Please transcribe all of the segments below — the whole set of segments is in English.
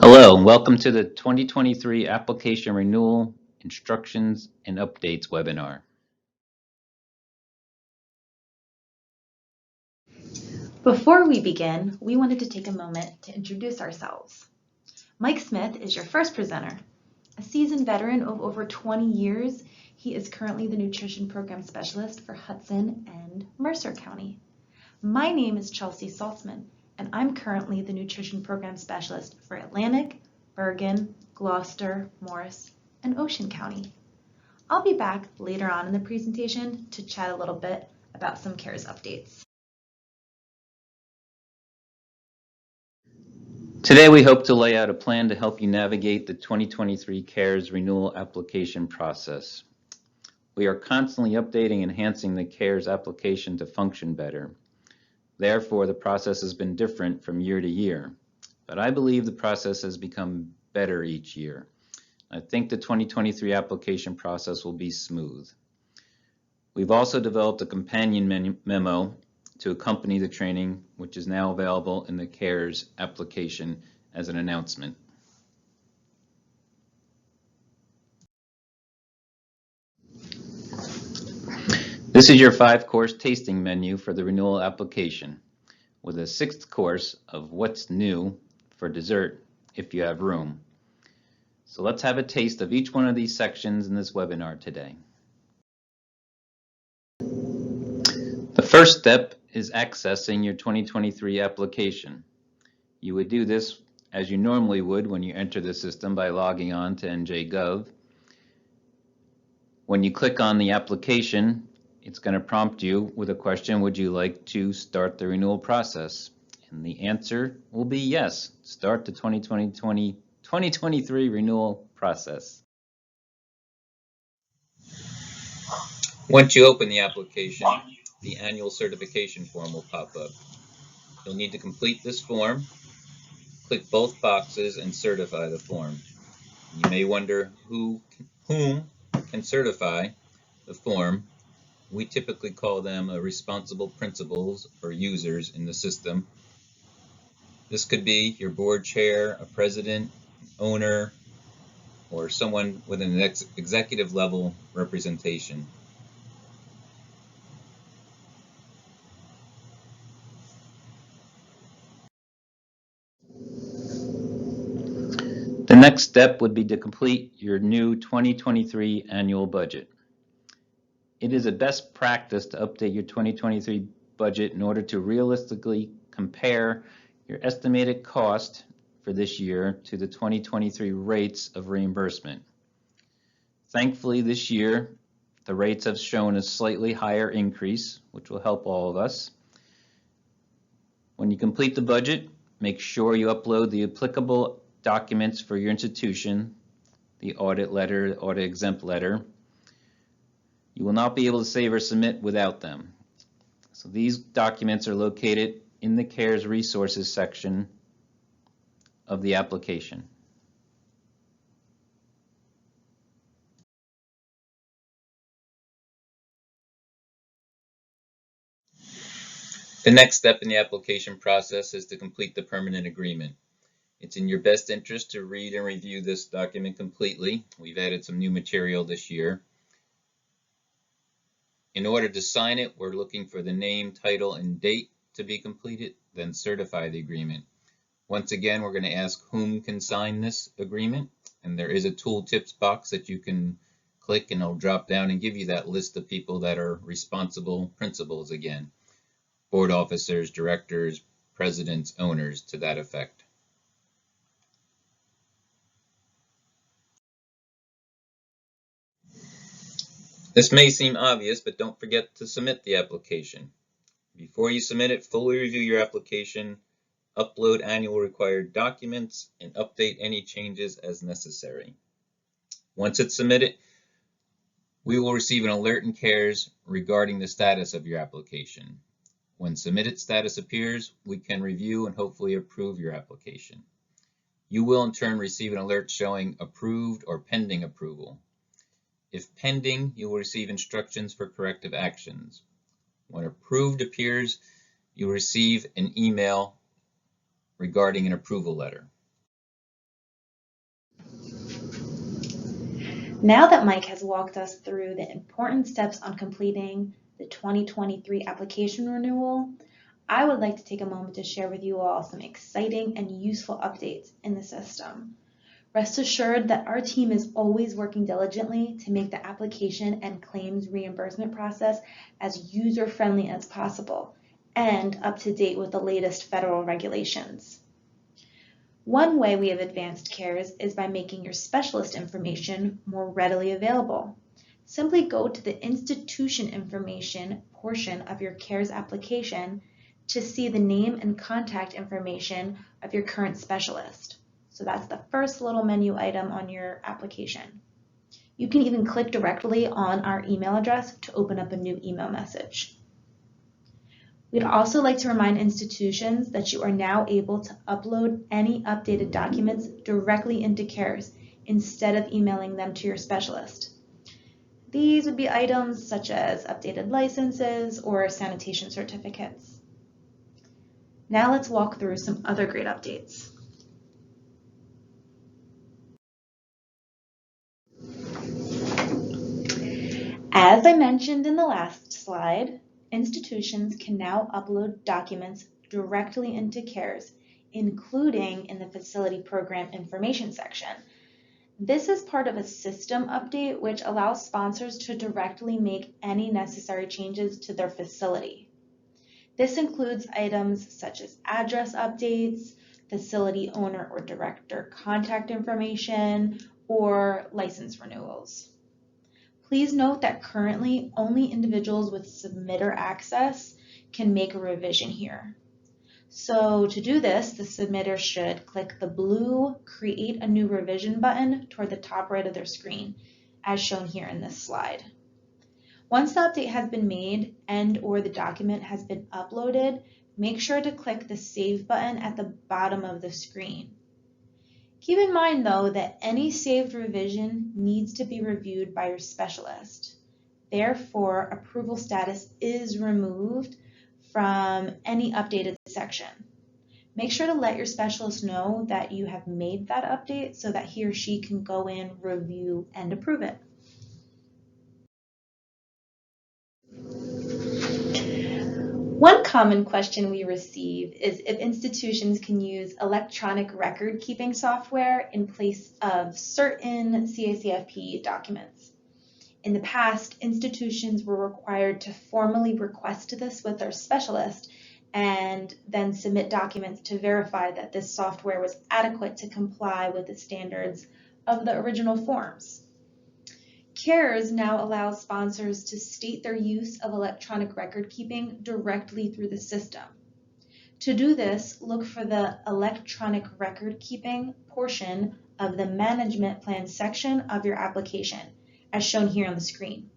Hello, and welcome to the 2023 Application Renewal Instructions and Updates webinar. Before we begin, we wanted to take a moment to introduce ourselves. Mike Smith is your first presenter. A seasoned veteran of over 20 years, he is currently the Nutrition Program Specialist for Hudson and Mercer County. My name is Chelsea Saltzman, and I'm currently the Nutrition Program Specialist for Atlantic, Bergen, Gloucester, Morris, and Ocean County. I'll be back later on in the presentation to chat a little bit about some CARES updates. Today we hope to lay out a plan to help you navigate the 2023 CARES renewal application process. We are constantly updating and enhancing the CARES application to function better. Therefore, the process has been different from year to year, but I believe the process has become better each year. I think the 2023 application process will be smooth. We've also developed a companion memo to accompany the training, which is now available in the CARES application as an announcement. This is your 5-course tasting menu for the renewal application, with a 6th course of what's new for dessert if you have room. So let's have a taste of each one of these sections in this webinar today. The first step is accessing your 2023 application. You would do this as you normally would when you enter the system by logging on to NJ.gov. When you click on the application, it's going to prompt you with a question, would you like to start the renewal process? And the answer will be yes, start the 2023 renewal process. Once you open the application, the annual certification form will pop up. You'll need to complete this form, click both boxes, and certify the form. You may wonder whom can certify the form. We typically call them responsible principals or users in the system. This could be your board chair, a president, owner, or someone with an executive level representation. The next step would be to complete your new 2023 annual budget. It is a best practice to update your 2023 budget in order to realistically compare your estimated cost for this year to the 2023 rates of reimbursement. Thankfully, this year, the rates have shown a slightly higher increase, which will help all of us. When you complete the budget, make sure you upload the applicable documents for your institution, the audit letter, the audit exempt letter. You will not be able to save or submit without them. So these documents are located in the CARES resources section of the application. The next step in the application process is to complete the permanent agreement. It's in your best interest to read and review this document completely. We've added some new material this year. In order to sign it, we're looking for the name, title, and date to be completed, then certify the agreement. Once again, we're going to ask whom can sign this agreement, and there is a tooltips box that you can click and it'll drop down and give you that list of people that are responsible principals again. Board officers, directors, presidents, owners, to that effect. This may seem obvious, but don't forget to submit the application. Before you submit it, fully review your application, upload annual required documents, and update any changes as necessary. Once it's submitted, we will receive an alert in CARES regarding the status of your application. When submitted status appears, we can review and hopefully approve your application. You will in turn receive an alert showing approved or pending approval. If pending, you will receive instructions for corrective actions. When approved appears, you will receive an email regarding an approval letter. Now that Mike has walked us through the important steps on completing the 2023 application renewal, I would like to take a moment to share with you all some exciting and useful updates in the system. Rest assured that our team is always working diligently to make the application and claims reimbursement process as user-friendly as possible and up to date with the latest federal regulations. One way we have advanced CARES is by making your specialist information more readily available. Simply go to the institution information portion of your CARES application to see the name and contact information of your current specialist. So that's the first little menu item on your application. You can even click directly on our email address to open up a new email message. We'd also like to remind institutions that you are now able to upload any updated documents directly into CARES instead of emailing them to your specialist. These would be items such as updated licenses or sanitation certificates. Now let's walk through some other great updates. As I mentioned in the last slide, institutions can now upload documents directly into CARES, including in the Facility Program Information section. This is part of a system update which allows sponsors to directly make any necessary changes to their facility. This includes items such as address updates, facility owner or director contact information, or license renewals. Please note that currently only individuals with submitter access can make a revision here. So to do this, the submitter should click the blue Create a New Revision button toward the top right of their screen, as shown here in this slide. Once the update has been made and/or the document has been uploaded, make sure to click the Save button at the bottom of the screen. Keep in mind, though, that any saved revision needs to be reviewed by your specialist. Therefore, approval status is removed from any updated section. Make sure to let your specialist know that you have made that update so that he or she can go in, review, and approve it. One common question we receive is if institutions can use electronic record keeping software in place of certain CACFP documents. In the past, institutions were required to formally request this with their specialist and then submit documents to verify that this software was adequate to comply with the standards of the original forms. CARES now allows sponsors to state their use of electronic record keeping directly through the system. To do this, look for the electronic record keeping portion of the management plan section of your application, as shown here on the screen.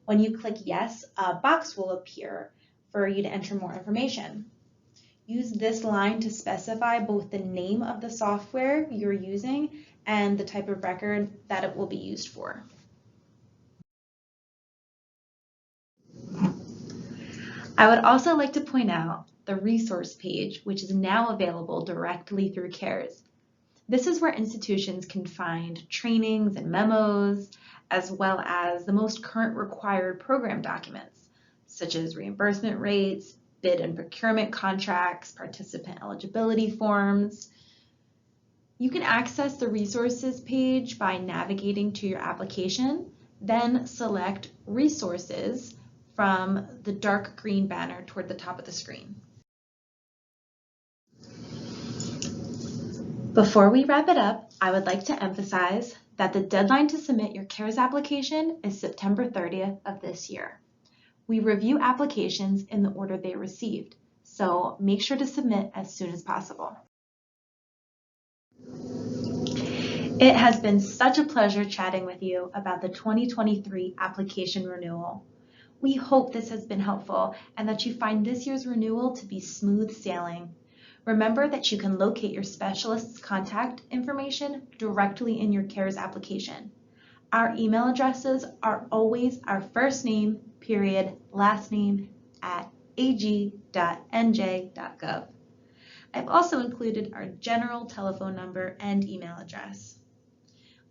When you click yes, a box will appear for you to enter more information. Use this line to specify both the name of the software you're using and the type of record that it will be used for. I would also like to point out the resource page, which is now available directly through CARES. This is where institutions can find trainings and memos, as well as the most current required program documents, such as reimbursement rates, bid and procurement contracts, participant eligibility forms. You can access the resources page by navigating to your application, then select Resources from the dark green banner toward the top of the screen. Before we wrap it up, I would like to emphasize that the deadline to submit your CARES application is September 30th of this year. We review applications in the order they received, so make sure to submit as soon as possible. It has been such a pleasure chatting with you about the 2023 application renewal. We hope this has been helpful and that you find this year's renewal to be smooth sailing. Remember that you can locate your specialist's contact information directly in your CARES application. Our email addresses are always our first name, period, last name, @ag.nj.gov. I've also included our general telephone number and email address.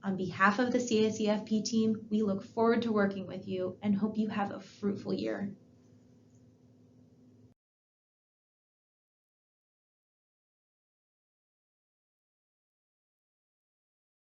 On behalf of the CACFP team, we look forward to working with you and hope you have a fruitful year.